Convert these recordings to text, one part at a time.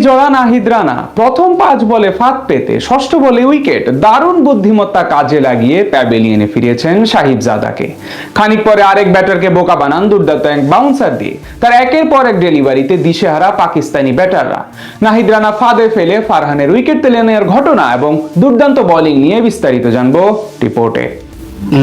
জোড়া নাহিদ রানা প্রথম 5 বলে ফাঁক পেতে ষষ্ঠ বলে উইকেট দারুণ বুদ্ধিমত্তা কাজে লাগিয়ে প্যাভিলিয়নে ফিরিয়েছেন সাহিবজাদাকে। খানিক পরে আরেক ব্যাটারকে বোকা বানান দুর্দান্ত এক বাউন্সার দিয়ে। তার একের পর এক ডেলিভারিতে দিশেহারা পাকিস্তানি ব্যাটাররা। নাহিদ রানা ফাঁদে ফেলে ফারহানের উইকেট তুলে নেওয়ার ঘটনা এবং দুর্দান্ত বোলিং নিয়ে বিস্তারিত জানবো রিপোর্টে।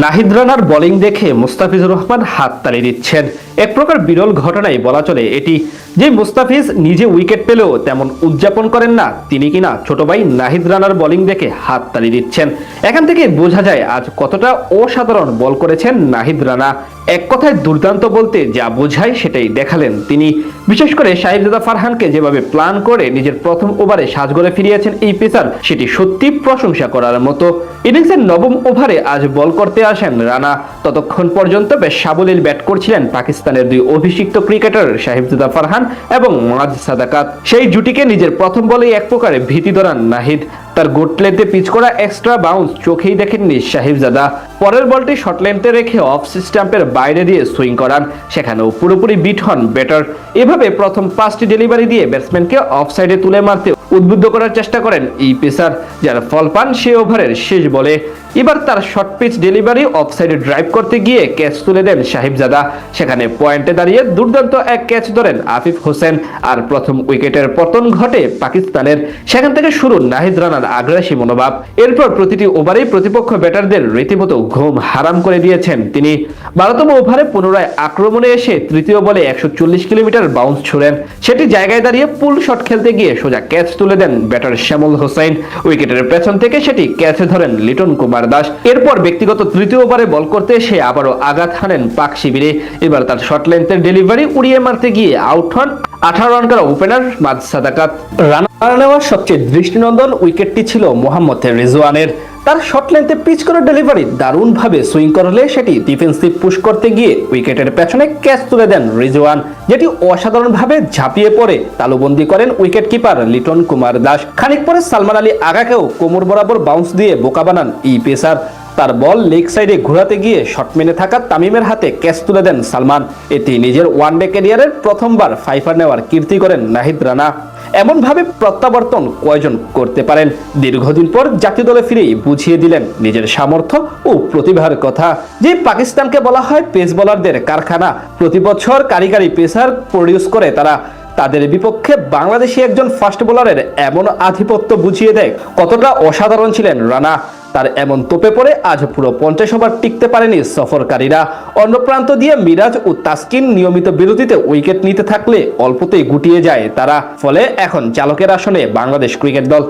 নাহিদ রানার বোলিং দেখে মুস্তাফিজুর রহমান হাততালি দিচ্ছেন। এক প্রকার বিরল ঘটনাই বলা চলে এটি, যে মুস্তাফিজ নিজে উইকেট পেলেও তেমন উদযাপন করেন না, তিনি কিনা ছোট ভাই নাহিদ রানার বোলিং দেখে হাততালি দিচ্ছেন। এখান থেকে বোঝা যায় আজ কতটা অসাধারণ বল করেছেন নাহিদ রানা। এক কথায় দুর্দান্ত বলতে যা বোঝায় সেটাই দেখালেন তিনি। বিশেষ করে সাহিবজাদা ফারহানকে যেভাবে প্ল্যান করে নিজের প্রথম ওভারে সাজঘরে ফিরিয়েছেন এই পেসার, সেটি সত্যি প্রশংসা করার মতো। ইনিংসের নবম ওভারে আজ বল করতে আসেন রানা। ততক্ষণ পর্যন্ত বেশ সাবলীল ব্যাট করছিলেন পাকিস্তানের দুই অভিষিক্ত ক্রিকেটার সাহিবজাদা ফারহান এবং মাজ সাদাকাত। সেই জুটিকে নিজের প্রথম বলেই এক প্রকারে ভীতি ধরান নাহিদ। তার গোটলেতে পিচ করা এক্সট্রা বাউন্স চোখেই দেখেননি সাহিবজাদা। পরের বলটি শর্ট লেন্থে রেখে অফ স্টাম্পের বাইরে দিয়ে সুইং করান, সেখানেও পুরোপুরি বিট হন ব্যাটার। এভাবে প্রথম 5টি ডেলিভারি দিয়ে ব্যাটসম্যানকে অফ সাইডে তুলে মারতে উদ্বুদ্ধ করার চেষ্টা করেন এই পেসার, যার ফল পান সে ওভারের শেষ বলে। এবার তার শর্ট পিচ ডেলিভারি অফ সাইডে ড্রাইভ করতে গিয়ে ক্যাচ তুলে দেন সাহিবজাদা। সেখানে পয়েন্টে দাঁড়িয়ে দুর্দান্ত এক ক্যাচ ধরেন আফিফ হোসেন, আর প্রথম উইকেটের পতন ঘটে পাকিস্তানের। সেখান থেকে শুরু নাহিদ রানার আগ্রাসী মনোভাব। এরপর প্রতিটি ওভারেই প্রতিপক্ষ ব্যাটারদের রীতিমতো ঘুম হারাম করে দিয়েছেন তিনি। 12তম ওভারে পুনরায় আক্রমণে এসে তৃতীয় বলে 140 কিলোমিটার বাউন্স ছুড়েন। সেটি জায়গায় দাঁড়িয়ে পুল শট খেলতে গিয়ে সোজা ক্যাচ তুলে দেন ব্যাটার শ্যামল হোসেন। উইকেটের পেছন থেকে সেটি ক্যাচে ধরেন লিটন কুমার দাস। এরপর ব্যক্তিগত তৃতীয় ওভারে বল করতে এসে আবারও আঘাত হানেন পাক শিবিরে। এবার তার শর্ট লেন্থের ডেলিভারি উড়িয়ে মারতে গিয়ে আউট হন 18 রান করা ওপেনার মাজ সাদাকাত। রানা নেওয়ার সবচেয়ে দৃষ্টিনন্দন উইকেটটি ছিল মোহাম্মদ রিজওয়ানের। তার শর্ট লেন্থে পিচ করা ডেলিভারি দারুণভাবে সুইং করলে সেটি ডিফেন্সিভ পুশ করতে গিয়ে উইকেটের পেছনে ক্যাচ তুলে দেন রিজওয়ান, যেটি অসাধারণভাবে ঝাঁপিয়ে পড়ে তালুবন্দি করেন উইকেট কিপার লিটন কুমার দাস। খানিক পরে সালমান আলী আগাকেও কোমর বরাবর বাউন্স দিয়ে বোকা বানান এই পেসার। তার বল লেগ সাইডে ঘোরাতে গিয়ে শটম্যানে থাকা তামিমের হাতে ক্যাচ তুলে দেন সালমান। এতে নিজের ওয়ানডে ক্যারিয়ারের প্রথমবার ফাইফার নেওয়ার কীর্তি করেন নাহিদ রানা। এমনভাবে প্রত্যাবর্তন কয়জন করতে পারেন? দীর্ঘদিন পর জাতীয় দলে ফিরেই বুঝিয়ে দিলেন নিজের সামর্থ্য ও প্রতিভার কথা। যে পাকিস্তানকে বলা হয় পেস বোলারদের কারখানা, প্রতি বছর কারিগরি পেসার প্রডিউস করে তারা, তাদের বিপক্ষে বাংলাদেশি একজন ফাস্ট বোলারের এমন আধিপত্য বুঝিয়ে দেয় কতটা অসাধারণ ছিলেন রানা। তার এমন তোপে পড়ে আজ পুরো 50 ওভার টিকতে পারেনি সফরকারীরা। অন্য প্রান্ত দিয়ে মিরাজ ও তাসকিন নিয়মিত বিরতিতে উইকেট নিতে থাকলে অল্পতেই গুটিয়ে যায় তারা। ফলে এখন চালকের আসনে বাংলাদেশ ক্রিকেট দল।